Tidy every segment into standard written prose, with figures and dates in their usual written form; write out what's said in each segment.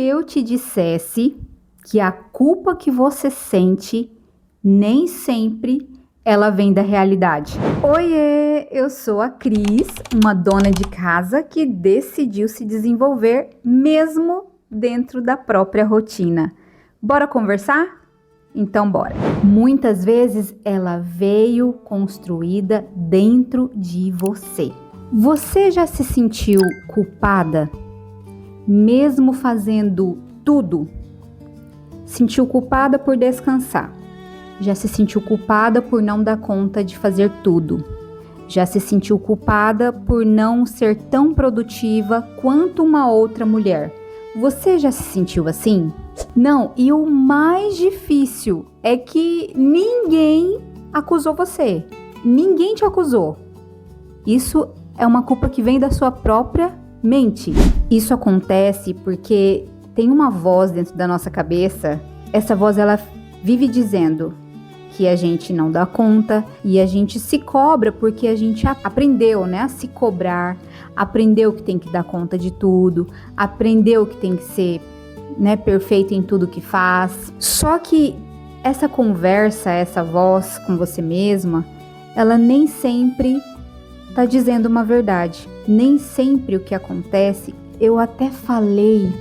eu te dissesse que a culpa que você sente nem sempre ela vem da realidade? Oiê, eu sou a Cris, uma dona de casa que decidiu se desenvolver mesmo dentro da própria rotina. Bora conversar? Então bora. Muitas vezes ela veio construída dentro de você. Você já se sentiu culpada? Mesmo fazendo tudo? Sentiu culpada por descansar? Já se sentiu culpada por não dar conta de fazer tudo? Já se sentiu culpada por não ser tão produtiva quanto uma outra mulher? Você já se sentiu assim? Não, e o mais difícil é que ninguém acusou você. Ninguém te acusou. Isso é uma culpa que vem da sua própria mente. Isso acontece porque tem uma voz dentro da nossa cabeça. Essa voz, ela vive dizendo que a gente não dá conta e a gente se cobra porque a gente aprendeu, né, a se cobrar, aprendeu que tem que dar conta de tudo, aprendeu que tem que ser, né, perfeito em tudo que faz. Só que essa conversa, essa voz com você mesma, ela nem sempre tá dizendo uma verdade. Nem sempre o que acontece, eu até falei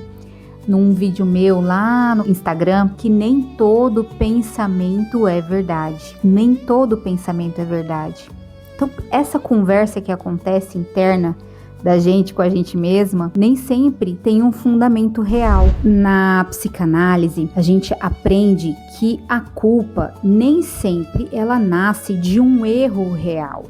num vídeo meu lá no Instagram que nem todo pensamento é verdade. Nem todo pensamento é verdade. Então, essa conversa que acontece interna da gente com a gente mesma, nem sempre tem um fundamento real. Na psicanálise, a gente aprende que a culpa nem sempre ela nasce de um erro real.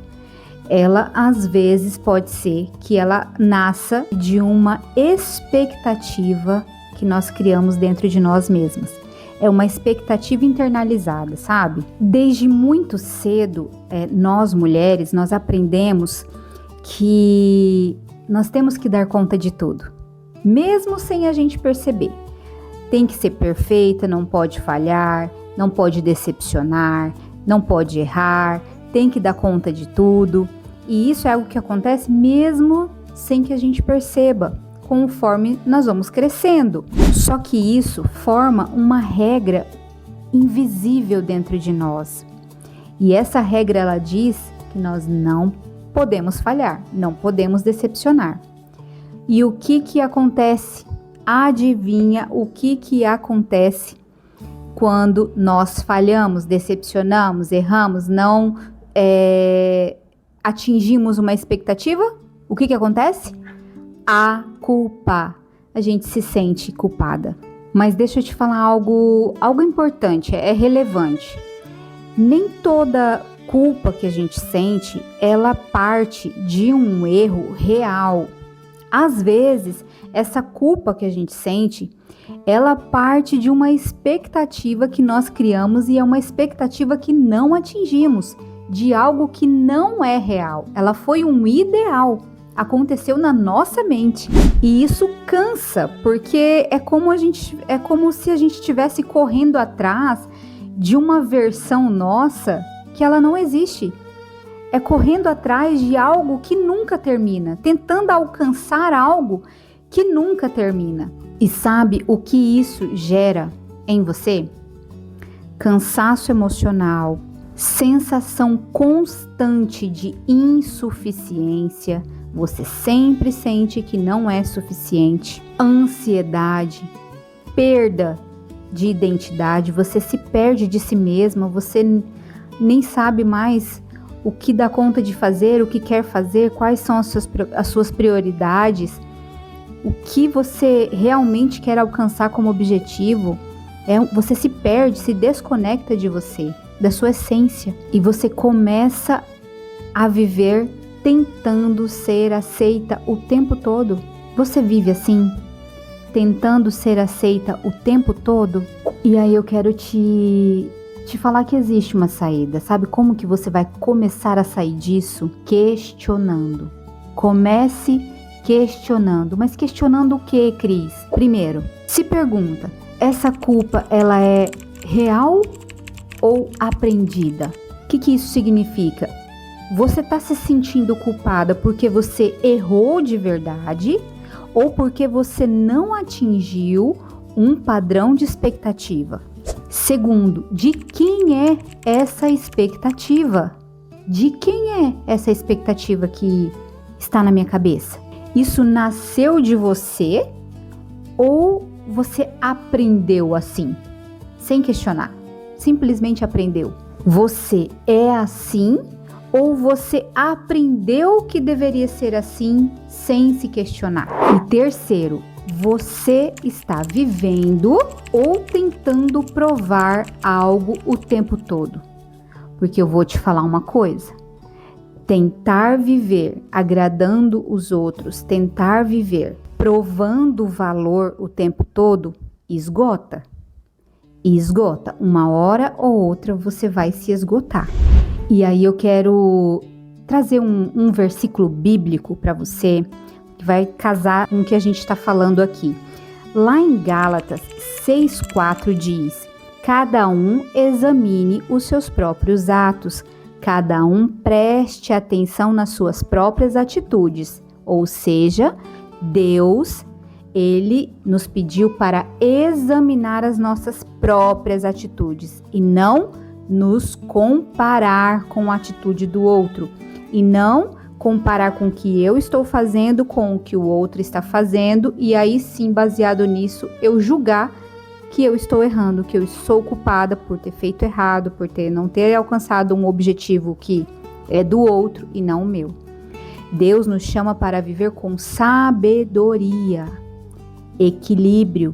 Ela, às vezes, pode ser que ela nasça de uma expectativa que nós criamos dentro de nós mesmas. É uma expectativa internalizada, sabe? Desde muito cedo, nós mulheres, nós aprendemos que nós temos que dar conta de tudo, mesmo sem a gente perceber. Tem que ser perfeita, não pode falhar, não pode decepcionar, não pode errar, tem que dar conta de tudo. E isso é algo que acontece mesmo sem que a gente perceba, conforme nós vamos crescendo. Só que isso forma uma regra invisível dentro de nós. E essa regra, ela diz que nós não podemos falhar, não podemos decepcionar. E o que acontece? Adivinha o que acontece quando nós falhamos, decepcionamos, erramos, não atingimos uma expectativa? O que acontece? A culpa. A gente se sente culpada. Mas deixa eu te falar algo importante, é relevante. Nem toda culpa que a gente sente, ela parte de um erro real. Às vezes, essa culpa que a gente sente, ela parte de uma expectativa que nós criamos e é uma expectativa que não atingimos, de algo que não é real. Ela foi um ideal, aconteceu na nossa mente. E isso cansa, porque é como se a gente estivesse correndo atrás de uma versão nossa que ela não existe. É correndo atrás de algo que nunca termina, tentando alcançar algo que nunca termina. E sabe o que isso gera em você? Cansaço emocional, sensação constante de insuficiência, você sempre sente que não é suficiente, ansiedade, perda de identidade, você se perde de si mesma, você nem sabe mais o que dá conta de fazer, o que quer fazer, quais são as suas prioridades, o que você realmente quer alcançar como objetivo. Você se perde, se desconecta de você, da sua essência, e você começa a viver tentando ser aceita o tempo todo. Você vive assim, tentando ser aceita o tempo todo? E aí eu quero te falar que existe uma saída. Sabe como que você vai começar a sair disso? Questionando. Comece questionando. Mas questionando o que, Cris? Primeiro, se pergunta, essa culpa, ela é real ou aprendida? O que isso significa? Você está se sentindo culpada porque você errou de verdade ou porque você não atingiu um padrão de expectativa. Segundo, de quem é essa expectativa? De quem é essa expectativa que está na minha cabeça? Isso nasceu de você ou você aprendeu assim, sem questionar? Simplesmente aprendeu. Você é assim ou você aprendeu que deveria ser assim sem se questionar? E terceiro, você está vivendo ou tentando provar algo o tempo todo? Porque eu vou te falar uma coisa. Tentar viver agradando os outros, tentar viver provando valor o tempo todo, esgota. E esgota. Uma hora ou outra você vai se esgotar. E aí eu quero trazer um versículo bíblico para você, que vai casar com o que a gente está falando aqui. Lá em Gálatas 6,4 diz: cada um examine os seus próprios atos, cada um preste atenção nas suas próprias atitudes. Ou seja, Deus, Ele nos pediu para examinar as nossas próprias atitudes e não nos comparar com a atitude do outro. E não comparar com o que eu estou fazendo com o que o outro está fazendo e aí sim, baseado nisso, eu julgar que eu estou errando, que eu sou culpada por ter feito errado, por não ter alcançado um objetivo que é do outro e não o meu. Deus nos chama para viver com sabedoria, equilíbrio,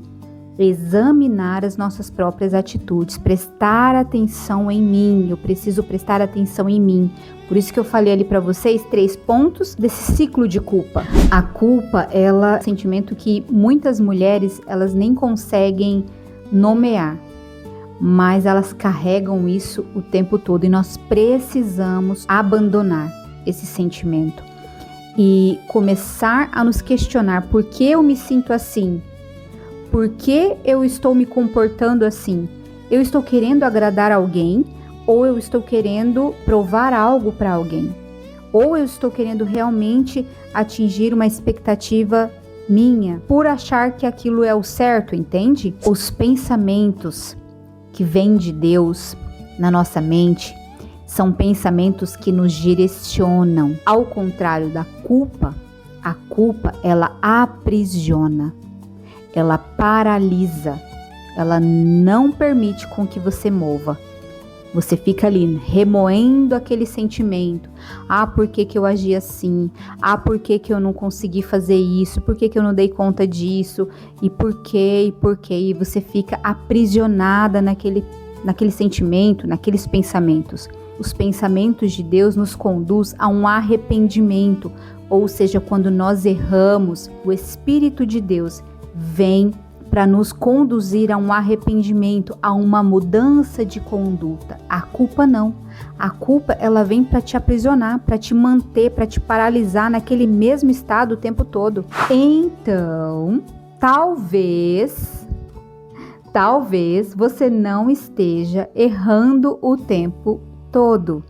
examinar as nossas próprias atitudes, prestar atenção em mim. Eu preciso prestar atenção em mim. Por isso que eu falei ali para vocês 3 pontos desse ciclo de culpa. A culpa, ela é um sentimento que muitas mulheres, elas nem conseguem nomear, mas elas carregam isso o tempo todo e nós precisamos abandonar esse sentimento e começar a nos questionar: por que eu me sinto assim? Por que eu estou me comportando assim? Eu estou querendo agradar alguém ou eu estou querendo provar algo para alguém? Ou eu estou querendo realmente atingir uma expectativa minha por achar que aquilo é o certo, entende? Os pensamentos que vêm de Deus na nossa mente são pensamentos que nos direcionam. Ao contrário da culpa, a culpa, ela aprisiona, ela paralisa, ela não permite com que você mova. Você fica ali remoendo aquele sentimento. Ah, por que que eu agi assim? Ah, por que que eu não consegui fazer isso? Por que que eu não dei conta disso? E por quê? E você fica aprisionada naquele sentimento, naqueles pensamentos. Os pensamentos de Deus nos conduz a um arrependimento. Ou seja, quando nós erramos, o Espírito de Deus vem para nos conduzir a um arrependimento, a uma mudança de conduta. A culpa não. A culpa, ela vem para te aprisionar, para te manter, para te paralisar naquele mesmo estado o tempo todo. Então, talvez você não esteja errando o tempo todo.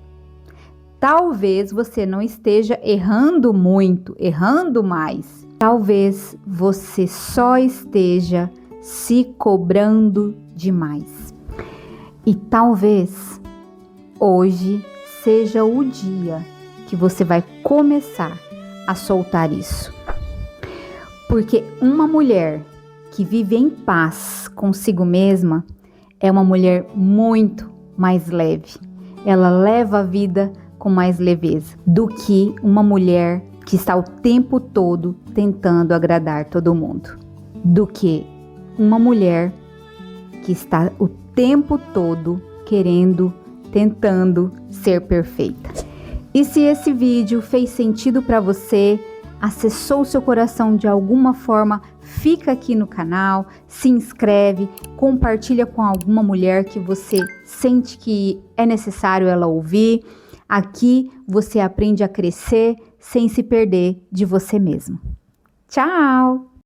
Talvez você não esteja errando muito, errando mais. Talvez você só esteja se cobrando demais. E talvez hoje seja o dia que você vai começar a soltar isso. Porque uma mulher que vive em paz consigo mesma é uma mulher muito mais leve. Ela leva a vida com mais leveza do que uma mulher que está o tempo todo tentando agradar todo mundo, do que uma mulher que está o tempo todo tentando ser perfeita. E se esse vídeo fez sentido para você, acessou seu coração de alguma forma, fica aqui no canal, se inscreve, compartilha com alguma mulher que você sente que é necessário ela ouvir. Aqui você aprende a crescer sem se perder de você mesmo. Tchau!